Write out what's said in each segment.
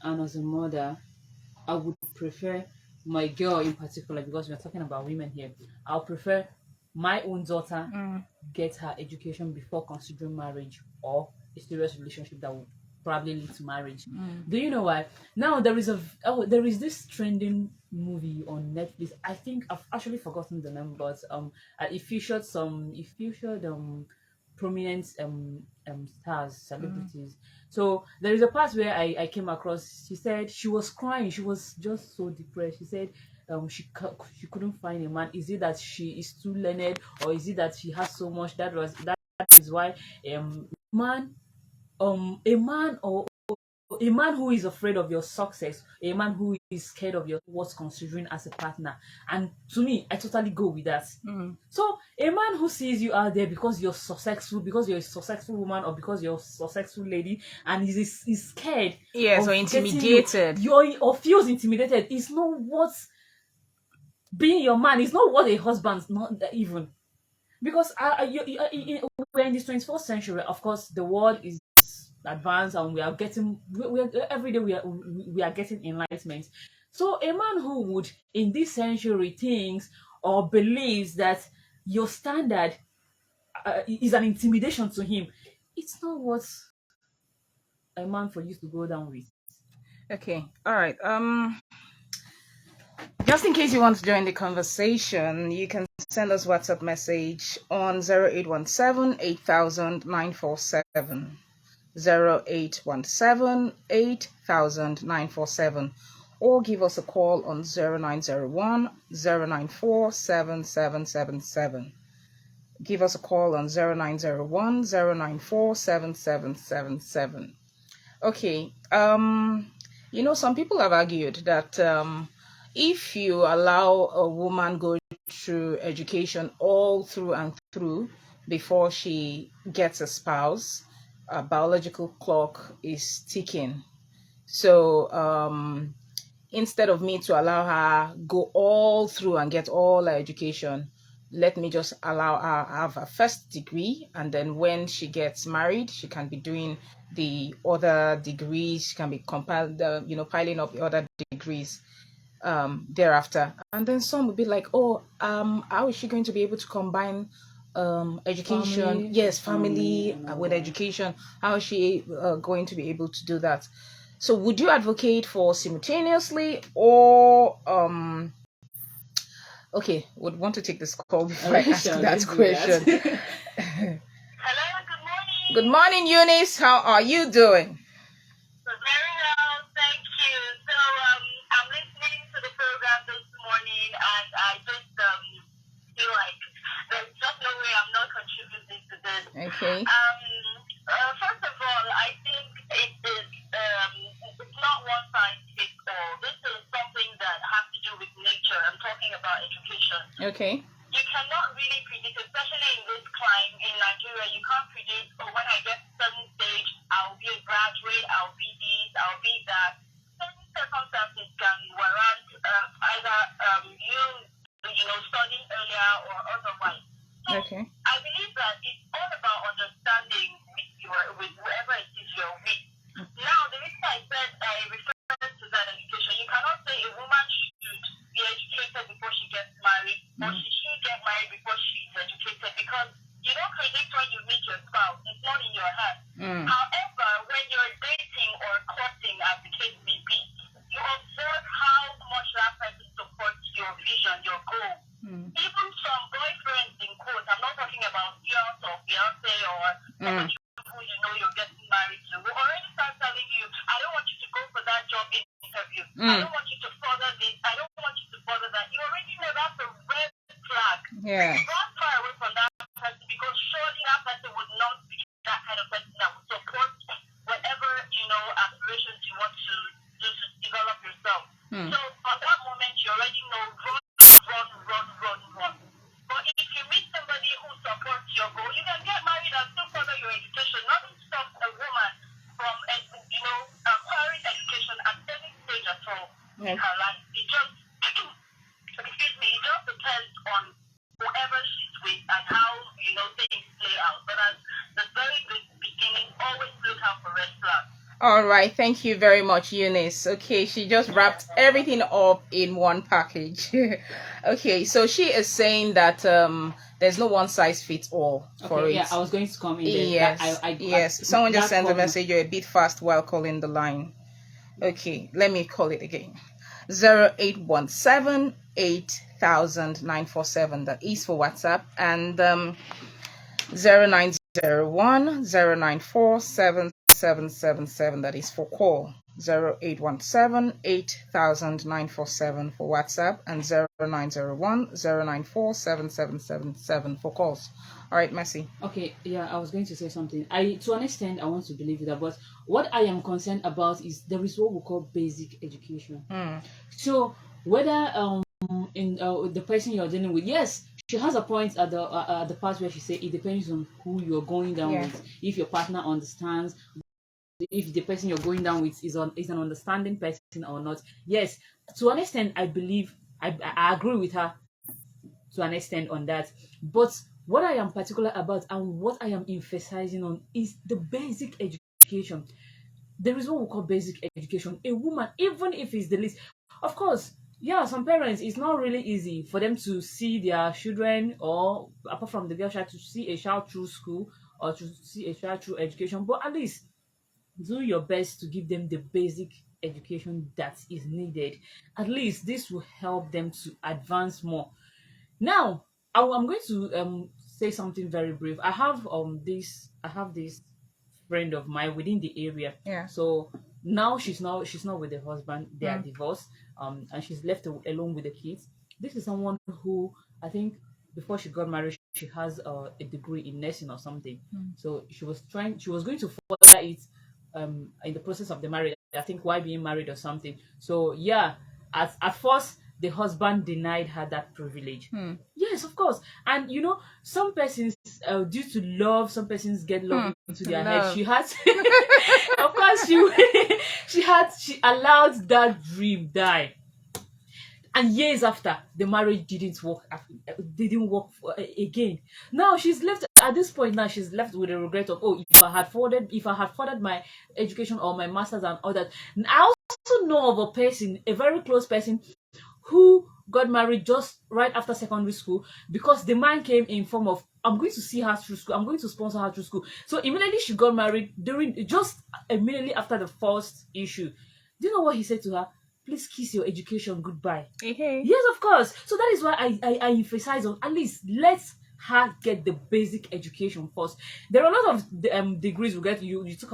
and as a mother, I would prefer my girl in particular, because we're talking about women here. I'll prefer my own daughter get her education before considering marriage or a serious relationship that would probably lead to marriage. Do you know why? Now there is this trending movie on Netflix. I think I've actually forgotten the name, but it featured prominent stars, celebrities. So there is a part where I came across. She said she was crying. She was just so depressed. She said she couldn't find a man. Is it that she is too learned, or is it that she has so much? That is why man a man or a man who is afraid of your success, a man who is scared of your what's considering as a partner. And to me, I totally go with that. So a man who sees you out there because you're successful, because you're a successful woman, or because you're a successful lady, and is scared, Yes, or intimidated. or feels intimidated, is not what being your man is, not what a husband's not even. Because we're in this 21st century. Of course, the world is advanced, and every day we are getting enlightenment. So a man who would in this century thinks or believes that your standard is an intimidation to him, it's not what a man for you to go down with. Okay, all right. Just in case you want to join the conversation, you can send us WhatsApp message on 0817 8000 947. 0817 8000 947, or give us a call on 0901 094 7777. Give us a call on 0901 094 7777. Okay, some people have argued that if you allow a woman go through education all through and through before she gets a spouse, a biological clock is ticking. So instead of me to allow her go all through and get all her education, let me just allow her have her first degree, and then when she gets married, she can be doing the other degrees. She can be piling up the other degrees thereafter. And then some would be like, how is she going to be able to combine education, family with education? How is she going to be able to do that? So would you advocate for simultaneously, or okay, would want to take this call before I ask that question. Hello, good morning. Good morning, Eunice. How are you doing? Very well, thank you. So I'm listening to the program this morning, and I just feel like there's just no way I'm not contributing to this. Okay. First of all, I think it's not one size fits all. This is something that has to do with nature. I'm talking about education. Okay. You cannot really predict, especially in this climate in Nigeria. You can't predict, when I get to a certain stage, I'll be a graduate, I'll be this, I'll be that. Certain circumstances can warrant either studying earlier or otherwise. So Okay. I believe that it's all about understanding with whoever it is you're with. Now, the reason I said I refer to that education, you cannot say a woman should be educated before she gets married, or she should get married before she's educated, because you don't predict when you meet your spouse. It's not in your hands. However, when you're dating or courting, as the case may be, you observe how much that person supports your vision, your goal. Even from boyfriends in quotes, I'm not talking about fiance or fiance or somebody who you're getting married to, who already start telling you, I don't want you to go for that job interview. I don't want you to further this. I don't want you to further that. You already know that's a red flag. Yeah. Run far away from that person, because surely that person would not be that kind of person that would support whatever, aspirations you want to do to develop yourself. So at that moment, you already know, run. But if you meet somebody who supports your goal, you can get married and still further your education. Nothing stops a woman from, acquiring education at any stage at all in her life. It just, it just depends on whoever she's with and how, things play out. But at the very beginning, always look out for red flags. All right, thank you very much, Eunice. Okay, she just wrapped everything up in one package. Okay, so she is saying that there's no one size fits all for Okay, it. yeah, I was going to come in there. Yes, yes. Someone just sent a that message. You're a bit fast while calling the line. Okay, let me call it again. 0817 That is for WhatsApp, and 0901 That is for call. 0817 for WhatsApp, and 0901 for calls. All right, Messi. Okay, yeah, I was going to say something. To an extent, I want to believe that, but what I am concerned about is there is what we call basic education. So whether in the person you're dealing with, yes, she has a point at the part where she said it depends on who you're going down with. If your partner understands, if the person you're going down with is an understanding person or not. Yes, to an extent, I believe I agree with her to an extent on that. But what I am particular about and what I am emphasizing on is the basic education. There is what we call basic education. A woman, even if it's the least, of course, yeah, some parents, it's not really easy for them to see their children, or apart from the girl child, to see a child through school or to see a child through education. But at least do your best to give them the basic education that is needed. At least this will help them to advance more. Now, I'm going to say something very brief. I have this friend of mine within the area. Yeah. So now she's not with the husband. They are divorced. And she's left alone with the kids. This is someone who, I think, before she got married, she has a degree in nursing or something. So she was going to further it in the process of the marriage. I think why being married or something. So yeah, at first the husband denied her that privilege. Yes, of course. And some persons, due to love, some persons get love into their head. She had, of course, she allowed that dream die. And years after, the marriage didn't work again. Now she's left at this point. Now she's left with the regret of, oh, if I had furthered my education or my masters and all that. I also know of a person, a very close person, who got married just right after secondary school because the man came in form of, I'm going to see her through school, I'm going to sponsor her through school. So immediately she got married immediately after the first issue. Do you know what he said to her? Please kiss your education goodbye. Hey. Yes, of course. So that is why I emphasize on, at least let's her get the basic education first. There are a lot of degrees we get. You talk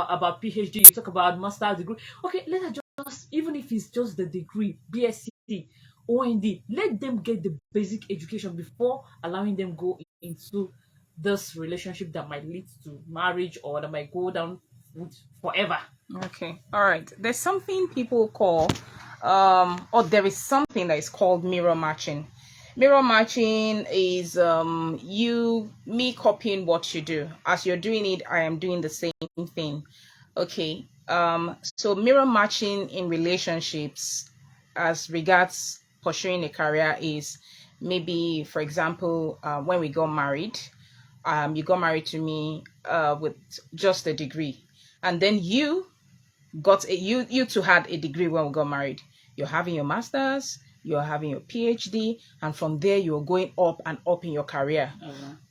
about PhD, you talk about master's degree. Okay, let her just, even if it's just the degree, BSc, OND, let them get the basic education before allowing them go into this relationship that might lead to marriage or that might go down with forever. Okay. All right. There's something people call, or there is something that is called mirror matching. Mirror matching is me copying what you do. As you're doing it, I am doing the same thing. Okay. So mirror matching in relationships, as regards pursuing a career, is maybe, for example, when we got married, you got married to me with just a degree, and then you two had a degree when we got married. You're having your master's, you're having your PhD, and from there you're going up and up in your career.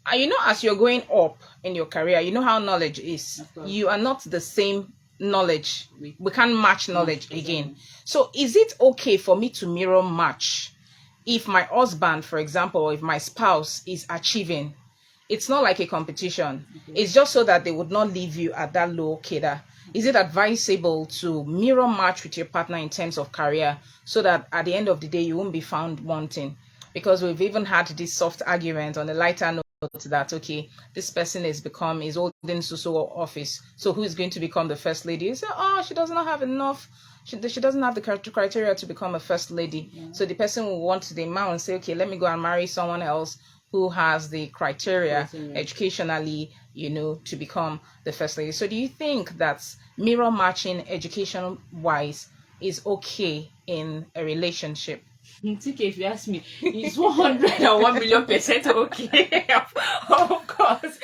And as you're going up in your career, you know how knowledge is. You are not the same knowledge. We can't match knowledge again. So is it okay for me to mirror match if my husband, for example, or if my spouse is achieving? It's not like a competition. It's just so that they would not leave you at that low cadre. Is it advisable to mirror match with your partner in terms of career, so that at the end of the day you won't be found wanting? Because we've even had this soft argument on a lighter note that, okay, this person is holding so office, so who is going to become the first lady? You say, oh, she does not have enough. She doesn't have the criteria to become a first lady. So the person will want the man and say, okay, let me go and marry someone else who has the criteria educationally, to become the first lady. So do you think that mirror matching education wise is okay in a relationship? I think if you ask me, it's 101 million% okay. Of course.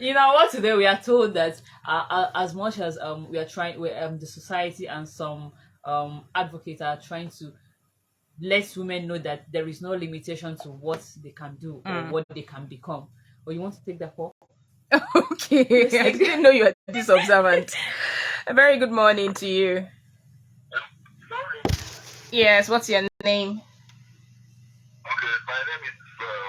You know what? Today we are told that as much as we are trying, the society and some advocates are trying to let women know that there is no limitation to what they can do or what they can become. Or you want to take that call? Okay, Let's I take didn't know you were this observant. A very good morning to you. Yes, what's your name? Okay, my name is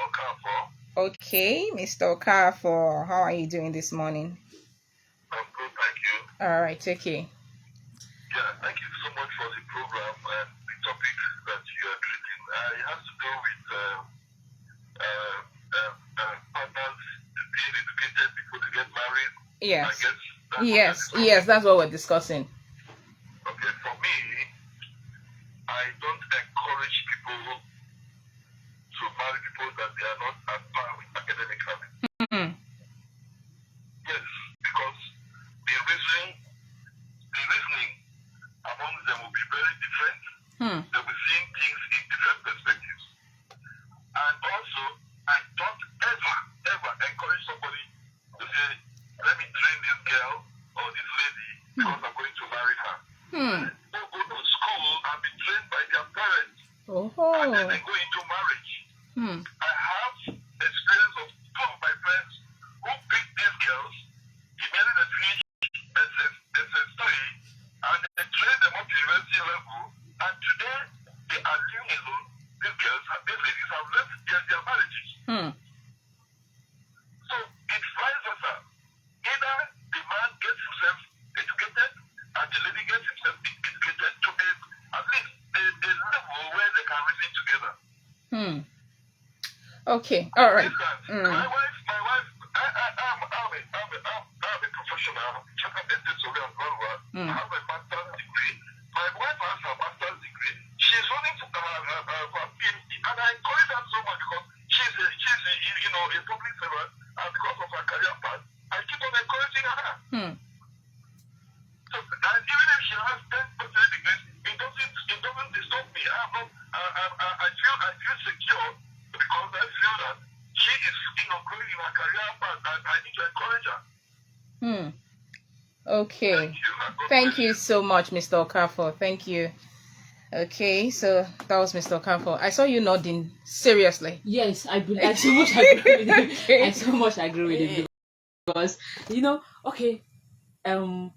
Okafor. Okay, Mr. Okafor, how are you doing this morning? I'm good, thank you. All right, okay. Yeah, thank you so much for the program and the topic that you are treating. It has to do with partners being educated before they get married. I Yes. guess that's Yes, that's what we're discussing. Okay, for me, I don't encourage people to marry people that they are not at par with academically. Mm. Yes, because the reasoning among them will be very different. They'll be seeing things in different perspectives. And also, I don't ever encourage somebody to say, let me train this girl or this lady because I'm going to marry her. They go to school and be trained by their parents. And then they go into marriage. I have experience of two of my friends who picked these girls, immediately they finished SS3, and they trained them up to university level, and today they are living alone. These girls, these ladies have left their marriages. So it's vice versa. Either the man gets himself educated and the lady gets himself educated to at least a level where they can reason together. Okay, all right. My wife, I'm a professional, surveyor and lawyer. I have a master's degree. My wife has her master's degree. She's running to her PhD, and I encourage her so much because she's a public servant, and because of her career path, I keep on encouraging her. So, and even if she has 10% degrees, it doesn't disturb me. I feel secure because I feel that she is going in her career path, and I need to encourage her. Okay. Thank you so much, Mr. Okafor. Thank you. Okay, so that was Mr. Okafor. I saw you nodding seriously. Yes, I so much agree with him. I so much agree with him because okay, I'm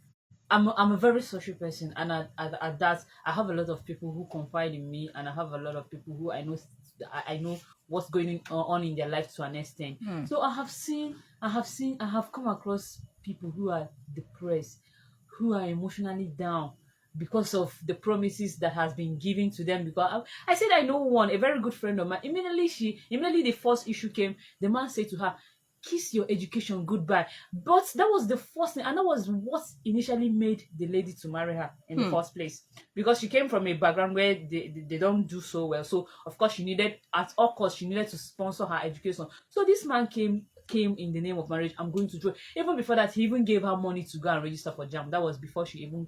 a very social person, and at that I have a lot of people who confide in me, and I have a lot of people who I know what's going on in their life to an extent. So I have come across people who are depressed, who are emotionally down because of the promises that has been given to them. Because I said I know one, a very good friend of mine. Immediately the first issue came, the man said to her, kiss your education goodbye. But that was the first thing, and that was what initially made the lady to marry her in the first place, because she came from a background where they don't do so well. So of course she needed, at all costs, she needed to sponsor her education. So this man came in the name of marriage. I'm going to join. Even before that, he even gave her money to go and register for JAM. That was before she even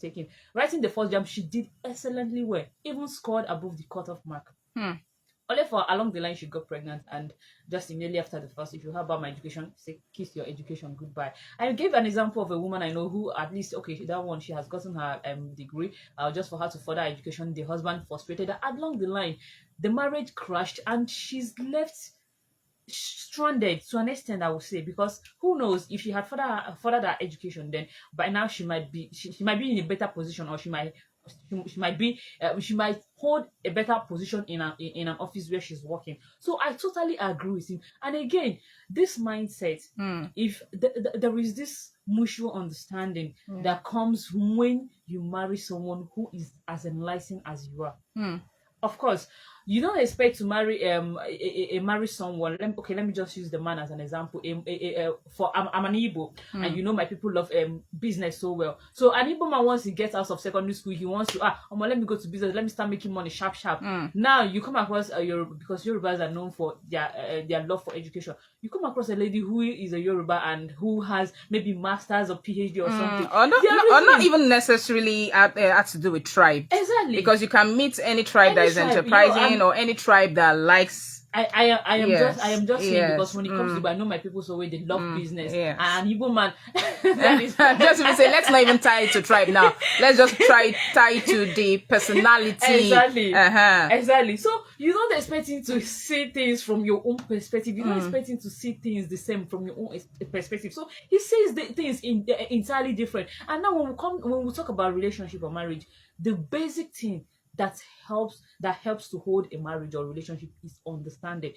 taking writing the first JAM. She did excellently well, even scored above the cutoff mark. Only for along the line she got pregnant, and just immediately after the first, if you have about my education, say kiss your education goodbye. I gave an example of a woman I know who, at least, okay, that one, she has gotten her degree, just for her to further education. The husband frustrated her. Along the line, the marriage crashed, and she's left stranded to an extent, I would say, because who knows, if she had furthered her education, then by now she might be in a better position, or she might hold a better position in an office where she's working. So I totally agree with him. And again, this mindset, if there is this mutual understanding that comes when you marry someone who is as enlightened as you are. Of course, you don't expect to marry marry someone. Let me just use the man as an example. I'm an Igbo, and my people love business so well. So an Igbo man, once he gets out of secondary school, he wants to let me go to business. Let me start making money sharp. Now you come across Yoruba, because Yorubas are known for their love for education. You come across a lady who is a Yoruba and who has maybe masters or PhD or something, or not even necessarily had to do with tribe. Exactly, because you can meet any tribe that is enterprising, or any tribe that likes I am just saying, because yes. when it comes to, I know my people so way they love business, yes. and Igbo man, that is Just to say, let's not even tie it to tribe now. Let's just tie it to the personality. exactly. Uh-huh. Exactly. So you're not expecting to see things from your own perspective. You're not expecting to see things the same from your own perspective. So he says the things entirely different. And now when we talk about relationship or marriage, the basic thing that helps to hold a marriage or relationship is understanding.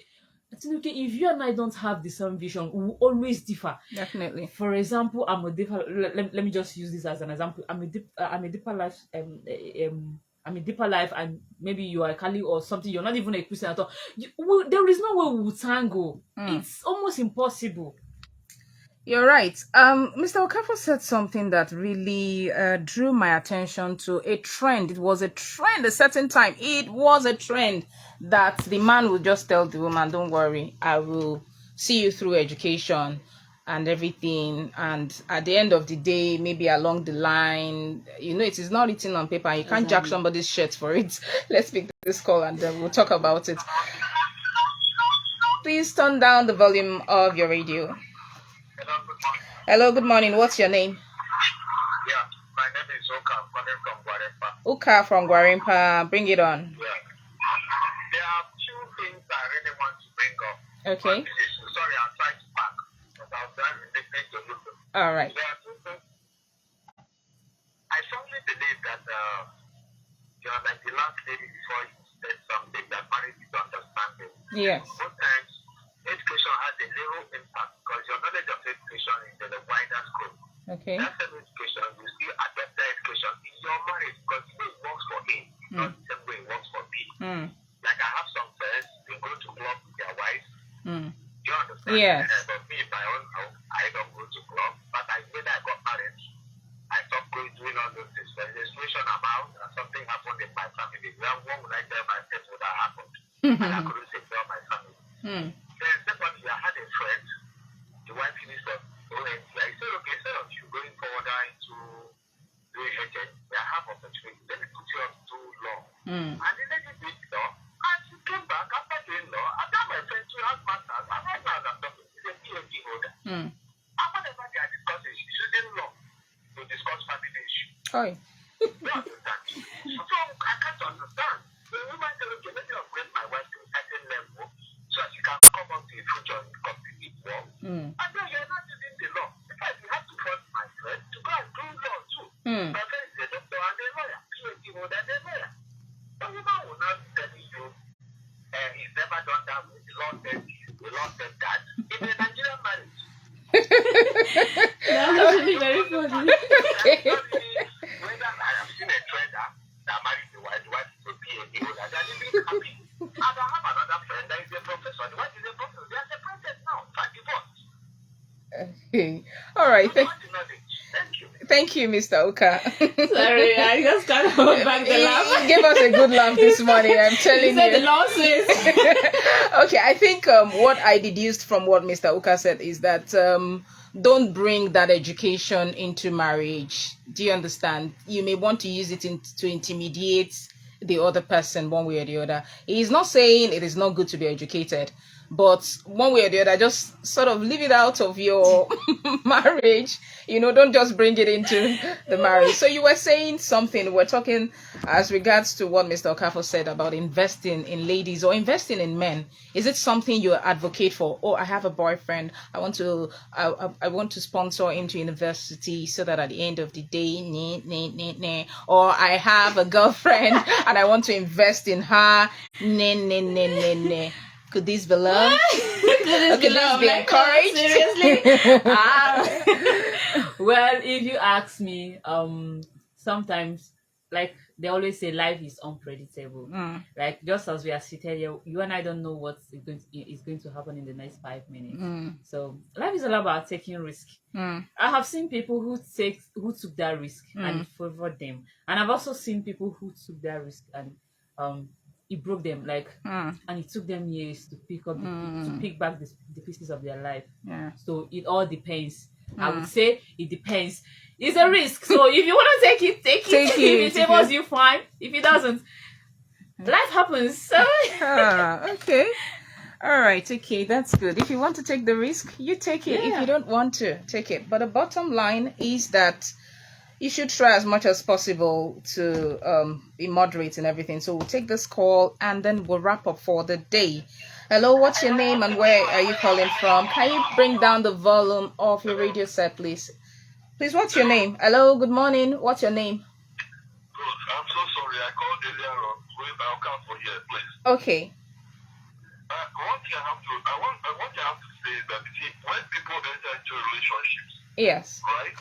Atinuke, if you and I don't have the same vision, we will always differ. Definitely. For example, I'm a deeper. Let me just use this as an example. I'm a deeper life. I'm a deeper life, and maybe you are a Kali or something. You're not even a Christian at all. There is no way we will tango. It's almost impossible. You're right. Mr. Okafor said something that really drew my attention to a trend. It was a trend a certain time. It was a trend that the man would just tell the woman, don't worry, I will see you through education and everything. And at the end of the day, maybe along the line, it is not written on paper. You can't jack somebody's shirt for it. Let's pick this call and then we'll talk about it. Please turn down the volume of your radio. Hello, good morning. What's your name? Yeah, my name is Oka. I'm calling from Guarepa. Uka from Guarimpa. Bring it on. Yeah. There are two things I really want to bring up. Okay. Sorry, I'm trying to park because I was driving listening to you. All right. There are two things. I strongly believe that you're like the last lady before you said something that marriage is understanding. Yes. Most times, education has a little impact because your knowledge of education is in the wider scope. Okay. That same education, you still adapt that education in your marriage because the way it works for A, not the same way it works for B. Like I have some friends, they go to club with their wives. Do you understand? Yes. But me, in my own house, I don't go to club. But when I got married, I stopped doing all those things. When the situation I'm out and something happened in my family, what would I tell my friends what that happened? And I couldn't say tell my family. Then secondly, I had a friend, the wife finished up ONT. I said, okay, instead of you going further into doing agent, I have opportunity. Let me put you up to law. And the lady did law, and she came back after doing law. I got my friend to have masters, and right now I'm talking, she's a PhD holder. And whenever they are discussing, she's using law to discuss family issue. Oi. You understand? So I can't understand. The woman said, okay, let me upgrade my wife to a certain level so that she can come up to a future and complete law. And then you're not using the law. In fact, you have to force my friend to go and do law too. My friend is a doctor and a lawyer, PhD holder and a lawyer. The woman will not tell you, he's never done that with the law said this, the law said that. In a Nigerian marriage. That's actually very funny. Whether I have seen a trader that married the wife is a PhD holder, they're living happy. And I have another friend that is a professor. The wife is a professor. They are separated now. In fact, divorced. Okay. All right. Thank you. Thank you, Mr. Oka. Sorry, I just can't hold back the laugh. You gave us a good laugh this morning, I'm telling You said the you. losses. Okay, I think what I deduced from what Mr. Oka said is that don't bring that education into marriage. Do you understand? You may want to use it to intimidate the other person one way or the other. He's not saying it is not good to be educated, but one way or the other, just sort of leave it out of your marriage. Don't just bring it into the marriage. So you were saying something. We're talking as regards to what Mr. Okafor said about investing in ladies or investing in men. Is it something you advocate for? Oh, I have a boyfriend. I want to sponsor him to university so that at the end of the day, or I have a girlfriend and I want to invest in her. Could this be love? Could this be encouraged? Seriously? Well, if you ask me, sometimes, like they always say, life is unpredictable. Like just as we are seated here, you and I don't know what is going to happen in the next 5 minutes. So life is all about taking risk. I have seen people who took that risk and it favored them, and I've also seen people who took that risk and it broke them, and it took them years to pick back the pieces of their life. So it all depends. I would say it depends. It's a risk, so if you want to take it. If it favors you, fine. If it doesn't, life happens. So Okay. All right, okay, that's good. If you want to take the risk, you take it. If Yeah. you don't want to, take it. But the bottom line is that you should try as much as possible to be moderate and everything. So we'll take this call and then we'll wrap up for the day. Hello, what's your name and where are you calling from? Can you bring down the volume of your radio set, please? Please, what's your name? Hello, good morning. What's your name? Good. I'm so sorry. I called earlier on. I'll come for here, please. Okay. One thing what I have to say is that when people enter into relationships, Yes. right?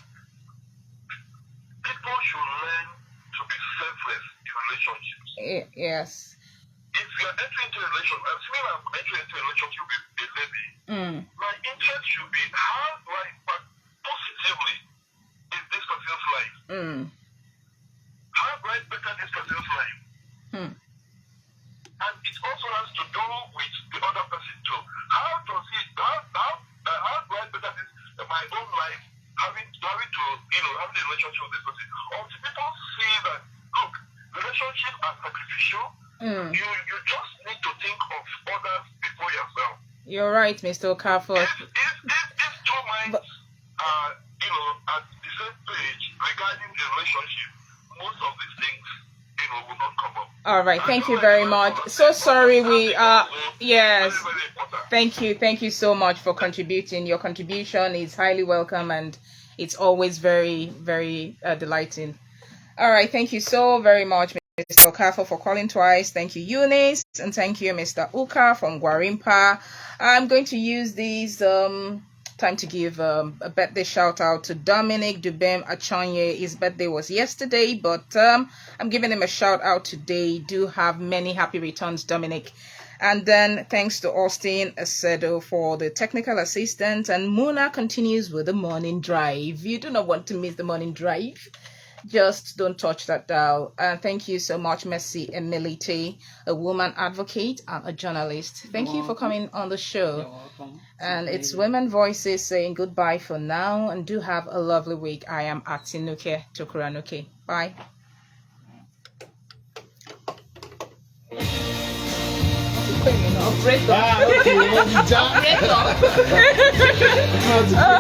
People should learn to be selfless in relationships. Yes. If you're entering into a relationship, assuming I'm entering into a relationship with a lady, my interest should be how do I impact positively in this person's life? How do I better this person's life? And it also has to do with the other person too. How do I better this my own life having to having a relationship with this person? Until people see that look, relationships are sacrificial. You just need to think of others before yourself. You're right, Mr. Okafor. If two minds are at the same page regarding the relationship, most of these things will not come up. All right, thank you very much. So sorry we are yes. Thank you so much for contributing. Your contribution is highly welcome and it's always very, very delighting. All right, thank you so very much, Mr. Okafor, for calling twice. Thank you, Eunice, and thank you, Mr. Uka from Gwarimpa. I'm going to use this time to give a birthday shout out to Dominic Dubem Achonye. His birthday was yesterday, but I'm giving him a shout out today. Do have many happy returns, Dominic. And then thanks to Austin Acedo for the technical assistance. And Muna continues with the morning drive. You do not want to miss the morning drive. Just don't touch that dial. Thank you so much, Mercy Emilite, a woman advocate and a journalist. Thank you for coming on the show. You're welcome. And it's Women Voices saying goodbye for now and do have a lovely week. I am Atinuke Nukay. Bye. Operator. Okay.